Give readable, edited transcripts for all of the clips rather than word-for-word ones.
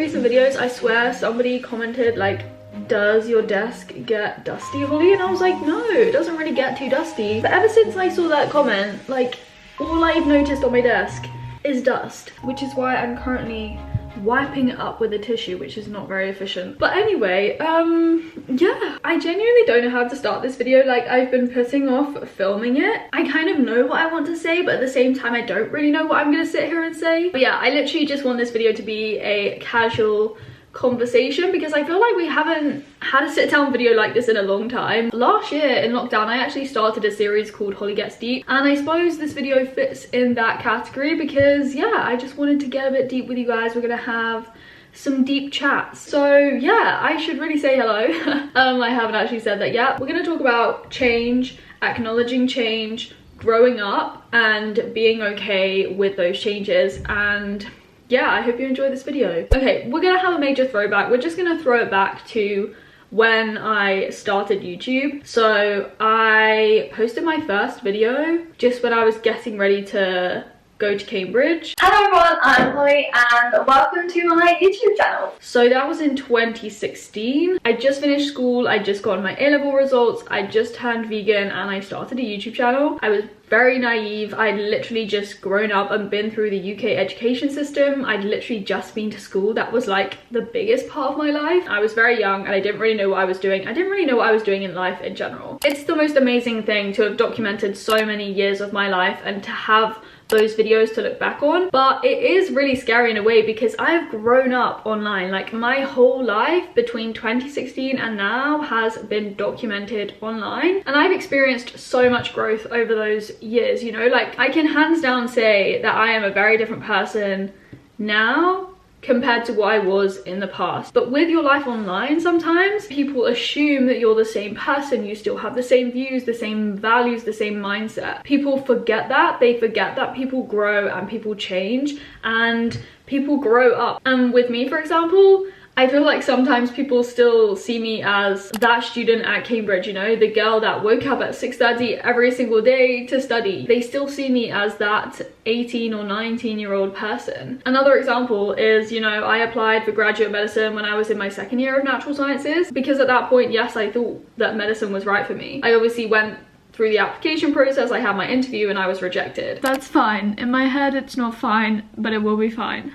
recent videos, I swear somebody commented like, does your desk get dusty, Holly? And I was like, no, it doesn't really get too dusty. But ever since I saw that comment, like, all I've noticed on my desk is dust, which is why I'm currently wiping it up with a tissue, which is not very efficient. But anyway, yeah, I genuinely don't know how to start this video. Like, I've been putting off filming it. I kind of know what I want to say, but at the same time I don't really know what I'm gonna sit here and say. But yeah, I literally just want this video to be a casual conversation because I feel like we haven't had a sit down video like this in a long time. Last year in lockdown, I actually started a series called Holly Gets Deep, and I suppose this video fits in that category because yeah, I just wanted to get a bit deep with you guys. We're gonna have some deep chats. So yeah, I should really say hello. I haven't actually said that yet. We're gonna talk about change, acknowledging change, growing up, and being okay with those changes. And yeah, I hope you enjoy this video. Okay, we're gonna have a major throwback. We're just gonna throw it back to when I started YouTube. So I posted my first video just when I was getting ready to go to Cambridge. Hello everyone, I'm Holly and welcome to my YouTube channel. So that was in 2016. I just finished school, I just got my A-level results, I just turned vegan, and I started a YouTube channel. I was very naive. I'd literally just grown up and been through the UK education system. I'd literally just been to school. That was like the biggest part of my life. I was very young and I didn't really know what I was doing. I didn't really know what I was doing in life in general. It's the most amazing thing to have documented so many years of my life and to have those videos to look back on. But it is really scary in a way because I've grown up online. Like, my whole life between 2016 and now has been documented online, and I've experienced so much growth over those years, you know. Like, I can hands down say that I am a very different person now compared to what I was in the past. But with your life online, sometimes people assume that you're the same person, you still have the same views, the same values, the same mindset. People forget that. They forget that people grow and people change and people grow up. And with me, for example, I feel like sometimes people still see me as that student at Cambridge, you know, the girl that woke up at 6:30 every single day to study. They still see me as that 18 or 19-year-old person. Another example is, you know, I applied for graduate medicine when I was in my second year of natural sciences because at that point, yes, I thought that medicine was right for me. I obviously went through the application process, I had my interview, and I was rejected. That's fine. In my head, it's not fine, but it will be fine.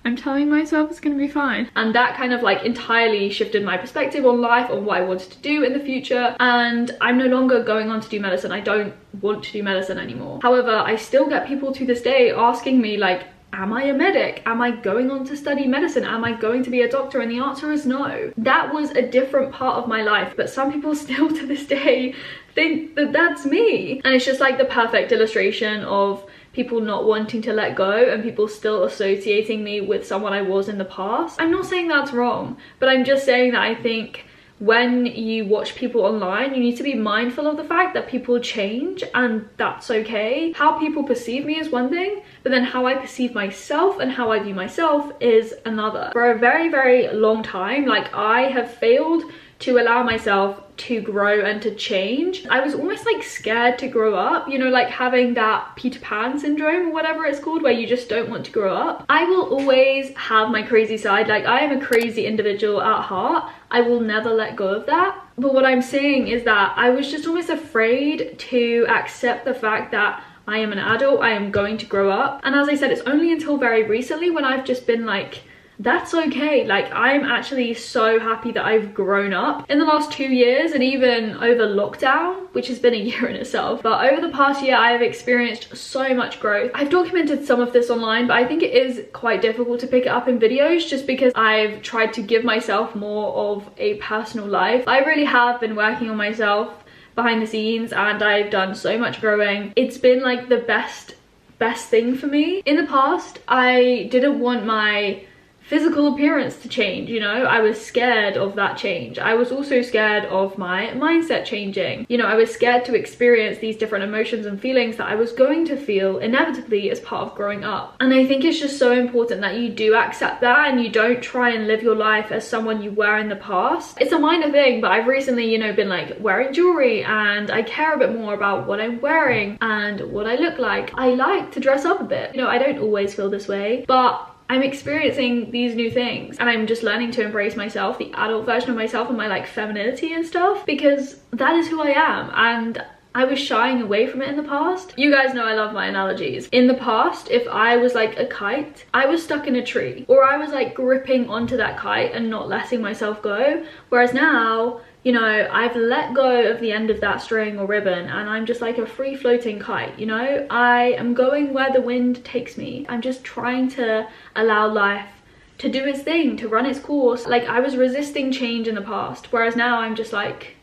I'm telling myself it's gonna be fine. And that kind of like entirely shifted my perspective on life, on what I wanted to do in the future. And I'm no longer going on to do medicine. I don't want to do medicine anymore. However, I still get people to this day asking me like, am I a medic? Am I going on to study medicine? Am I going to be a doctor? And the answer is no. That was a different part of my life, but some people still to this day think that that's me. And it's just like the perfect illustration of people not wanting to let go and people still associating me with someone I was in the past. I'm not saying that's wrong, but I'm just saying that I think when you watch people online, you need to be mindful of the fact that people change and that's okay. How people perceive me is one thing, but then how I perceive myself and how I view myself is another. For a very, very long time, like, I have failed to allow myself to grow and to change. I was almost like scared to grow up, you know, like having that Peter Pan syndrome or whatever it's called, where you just don't want to grow up. I will always have my crazy side. Like, I am a crazy individual at heart. I will never let go of that. But what I'm saying is that I was just almost afraid to accept the fact that I am an adult, I am going to grow up. And as I said, it's only until very recently when I've just been like, that's okay. Like, I'm actually so happy that I've grown up in the last 2 years, and even over lockdown, which has been a year in itself. But over the past year, I have experienced so much growth. I've documented some of this online, but I think it is quite difficult to pick it up in videos just because I've tried to give myself more of a personal life. I really have been working on myself behind the scenes and I've done so much growing. It's been like the best thing for me. In the past, I didn't want my physical appearance to change, you know. I was scared of that change. I was also scared of my mindset changing. You know, I was scared to experience these different emotions and feelings that I was going to feel inevitably as part of growing up. And I think it's just so important that you do accept that and you don't try and live your life as someone you were in the past. It's a minor thing, but I've recently, you know, been like wearing jewelry and I care a bit more about what I'm wearing and what I look like. I like to dress up a bit. You know, I don't always feel this way, but I'm experiencing these new things and I'm just learning to embrace myself, the adult version of myself, and my like femininity and stuff, because that is who I am. And I was shying away from it in the past. You guys know I love my analogies. In the past, if I was like a kite, I was stuck in a tree, or I was like gripping onto that kite and not letting myself go. Whereas now, you know, I've let go of the end of that string or ribbon and I'm just like a free floating kite, you know? I am going where the wind takes me. I'm just trying to allow life to do its thing, to run its course. Like, I was resisting change in the past, whereas now I'm just like,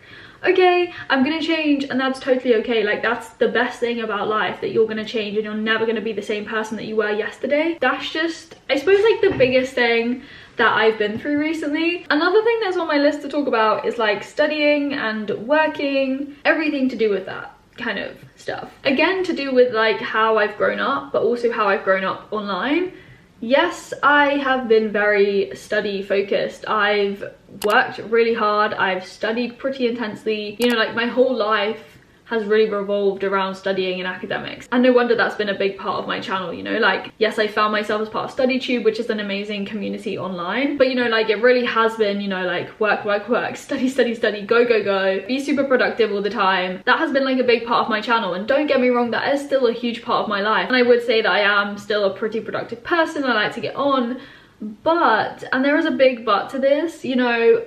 okay, I'm gonna change, and that's totally okay. Like, that's the best thing about life, that you're gonna change and you're never gonna be the same person that you were yesterday. That's just, I suppose, like the biggest thing that I've been through recently. Another thing that's on my list to talk about is like studying and working, everything to do with that kind of stuff. Again, to do with like how I've grown up, but also how I've grown up online. Yes, I have been very study focused. I've worked really hard. I've studied pretty intensely. You know, like my whole life has really revolved around studying and academics. And no wonder that's been a big part of my channel, you know? Like, yes, I found myself as part of StudyTube, which is an amazing community online. But, you know, like, it really has been, you know, like, work, work, work, study, study, study, go, go, go, be super productive all the time. That has been, like, a big part of my channel. And don't get me wrong, that is still a huge part of my life. And I would say that I am still a pretty productive person. I like to get on. But, and there is a big but to this, you know,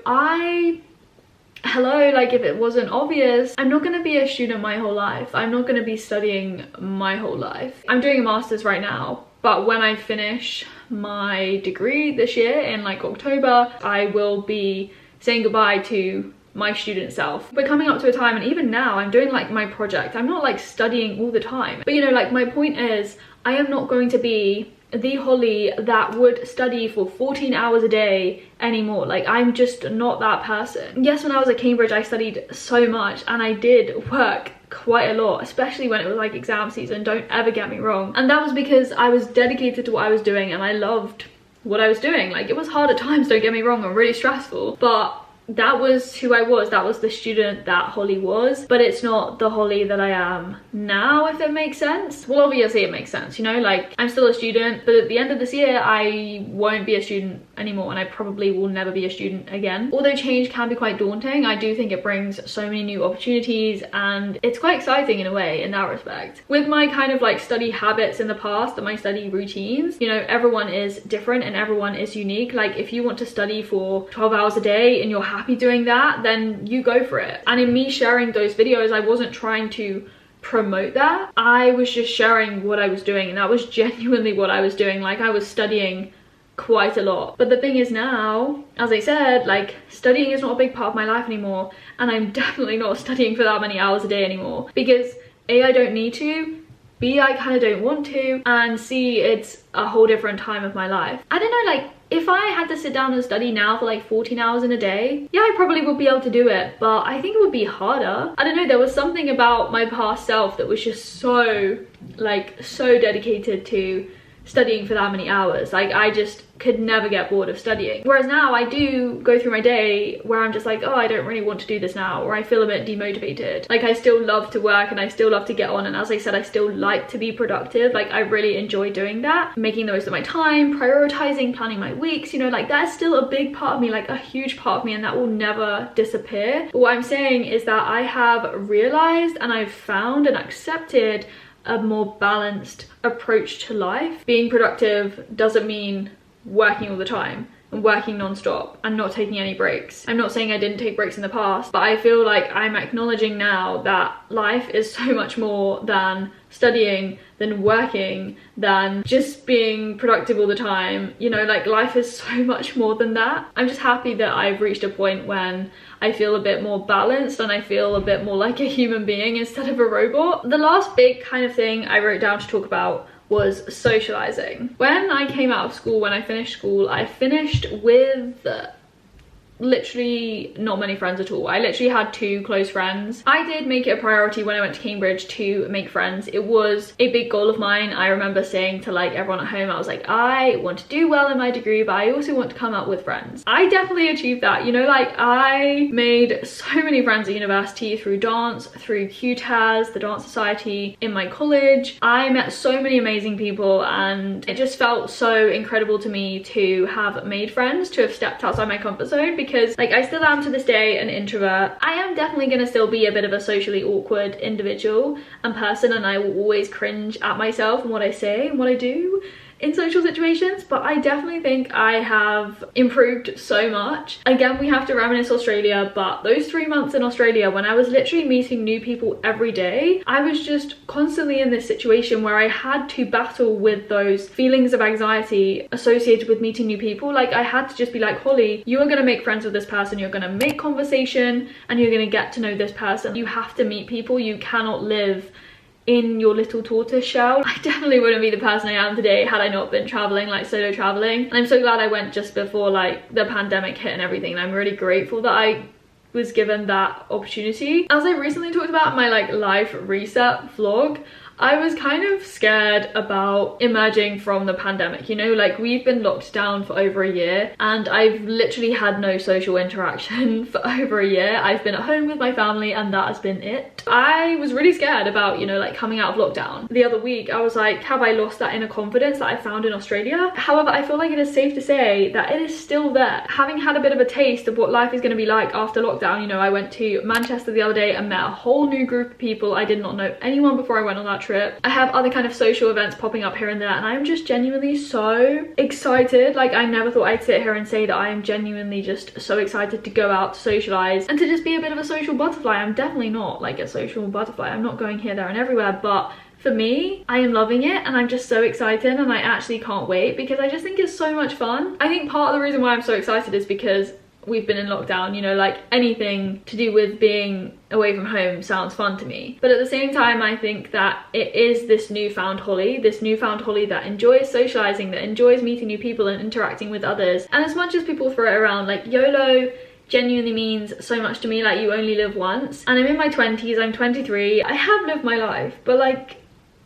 hello, like, if it wasn't obvious, I'm not going to be a student my whole life. I'm not going to be studying my whole life. I'm doing a master's right now, but when I finish my degree this year in like October, I will be saying goodbye to my student self. We're coming up to a time, and even now I'm doing like my project. I'm not like studying all the time, but you know, like, my point is, I am not going to be the Holly that would study for 14 hours a day anymore. Like, I'm just not that person. Yes, when I was at Cambridge, I studied so much and I did work quite a lot, especially when it was like exam season, don't ever get me wrong. And that was because I was dedicated to what I was doing and I loved what I was doing. Like, it was hard at times, don't get me wrong, and really stressful, but that was who I was. That was the student that Holly was, but it's not the Holly that I am now, if it makes sense. Well, obviously it makes sense, you know, like, I'm still a student, but at the end of this year I won't be a student anymore, and I probably will never be a student again. Although change can be quite daunting, I do think it brings so many new opportunities, and it's quite exciting in a way in that respect. With my kind of like study habits in the past and my study routines, you know, everyone is different and everyone is unique. Like, if you want to study for 12 hours a day and you're happy doing that, then you go for it. And in me sharing those videos, I wasn't trying to promote that. I was just sharing what I was doing, and that was genuinely what I was doing. Like, I was studying quite a lot. But the thing is now, as I said, like, studying is not a big part of my life anymore, and I'm definitely not studying for that many hours a day anymore, because A, I don't need to, B, I kind of don't want to, and C, it's a whole different time of my life. I don't know, like, if I had to sit down and study now for like 14 hours in a day, yeah, I probably would be able to do it, but I think it would be harder. I don't know, there was something about my past self that was just so, like, so dedicated to studying for that many hours. Like, I just could never get bored of studying. Whereas now I do go through my day where I'm just like, oh, I don't really want to do this now, or I feel a bit demotivated. Like, I still love to work and I still love to get on, and as I said, I still like to be productive. Like, I really enjoy doing that, making the most of my time, prioritizing, planning my weeks, you know, like, that's still a big part of me, like a huge part of me, and that will never disappear. But what I'm saying is that I have realized and I've found and accepted a more balanced approach to life. Being productive doesn't mean working all the time and working non-stop and not taking any breaks. I'm not saying I didn't take breaks in the past, but I feel like I'm acknowledging now that life is so much more than studying, than working, than just being productive all the time. You know, like, life is so much more than that. I'm just happy that I've reached a point when I feel a bit more balanced and I feel a bit more like a human being instead of a robot. The last big kind of thing I wrote down to talk about was socializing. When I came out of school, when I finished school, I finished with literally not many friends at all. I literally had 2 close friends. I did make it a priority when I went to Cambridge to make friends. It was a big goal of mine. I remember saying to like everyone at home, I was like, I want to do well in my degree, but I also want to come out with friends. I definitely achieved that, you know, like I made so many friends at university through dance, through QTAS, the Dance Society, in my college. I met so many amazing people, and it just felt so incredible to me to have made friends, to have stepped outside my comfort zone, because like I still am to this day an introvert. I am definitely going to still be a bit of a socially awkward individual and person, and I will always cringe at myself and what I say and what I do in social situations, but I definitely think I have improved so much. Again, we have to reminisce Australia, but those 3 months in Australia when I was literally meeting new people every day, I was just constantly in this situation where I had to battle with those feelings of anxiety associated with meeting new people. Like I had to just be like, Holly, you are going to make friends with this person, you're going to make conversation, and you're going to get to know this person. You have to meet people. You cannot live in your little tortoise shell. I definitely wouldn't be the person I am today had I not been traveling, like solo traveling. And I'm so glad I went just before like the pandemic hit and everything, and I'm really grateful that I was given that opportunity. As I recently talked about in my like life reset vlog, I was kind of scared about emerging from the pandemic, you know, like we've been locked down for over a year and I've literally had no social interaction for over a year. I've been at home with my family and that has been it. I was really scared about, you know, like coming out of lockdown. The other week I was like, have I lost that inner confidence that I found in Australia? However, I feel like it is safe to say that it is still there. Having had a bit of a taste of what life is going to be like after lockdown, you know, I went to Manchester the other day and met a whole new group of people. I did not know anyone before I went on that trip. I have other kind of social events popping up here and there, and I'm just genuinely so excited. Like I never thought I'd sit here and say that I am genuinely just so excited to go out, to socialize, and to just be a bit of a social butterfly. I'm definitely not like a social butterfly. I'm not going here, there and everywhere, but for me, I am loving it and I'm just so excited, and I actually can't wait because I just think it's so much fun. I think part of the reason why I'm so excited is because we've been in lockdown, you know, like anything to do with being away from home sounds fun to me. But at the same time, I think that it is this newfound Holly that enjoys socializing, that enjoys meeting new people and interacting with others. And as much as people throw it around, like YOLO genuinely means so much to me. Like you only live once, and I'm in my 20s, I'm 23. I have lived my life, but like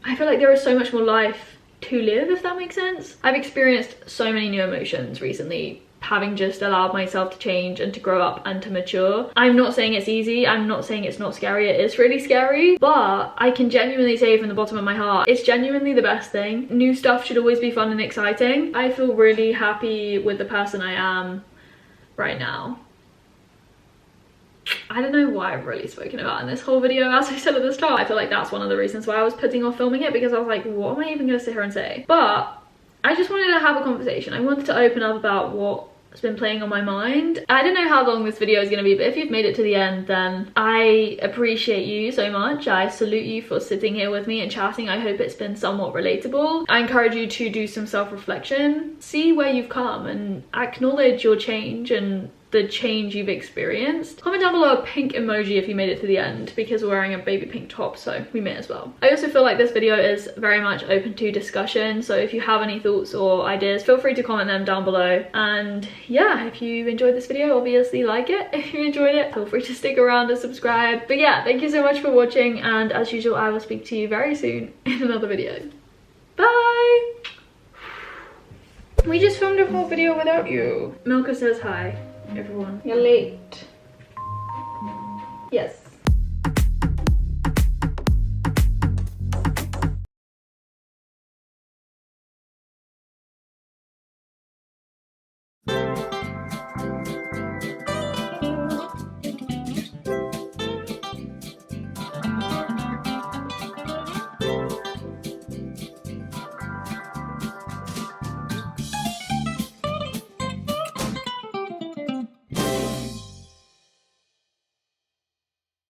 I feel like there is so much more life to live, if that makes sense. I've experienced so many new emotions recently, having just allowed myself to change and to grow up and to mature. I'm not saying it's easy, I'm not saying it's not scary, it is really scary, but I can genuinely say from the bottom of my heart, it's genuinely the best thing. New stuff should always be fun and exciting. I feel really happy with the person I am right now. I don't know why I've really spoken about in this whole video. As I said at the start, I feel like that's one of the reasons why I was putting off filming it, because I was like, what am I even gonna sit here and say? But I just wanted to have a conversation. I wanted to open up about what's been playing on my mind. I don't know how long this video is going to be, but if you've made it to the end, then I appreciate you so much. I salute you for sitting here with me and chatting. I hope it's been somewhat relatable. I encourage you to do some self-reflection, see where you've come and acknowledge your change and the change you've experienced. Comment down below a pink emoji if you made it to the end, because we're wearing a baby pink top, so we may as well. I also feel like this video is very much open to discussion, so if you have any thoughts or ideas, feel free to comment them down below. And yeah, if you enjoyed this video, obviously like it. If you enjoyed it, feel free to stick around and subscribe. But yeah, thank you so much for watching, and as usual, I will speak to you very soon in another video. Bye! We just filmed a whole video without you. Milka says hi. Everyone, you're late. Yes.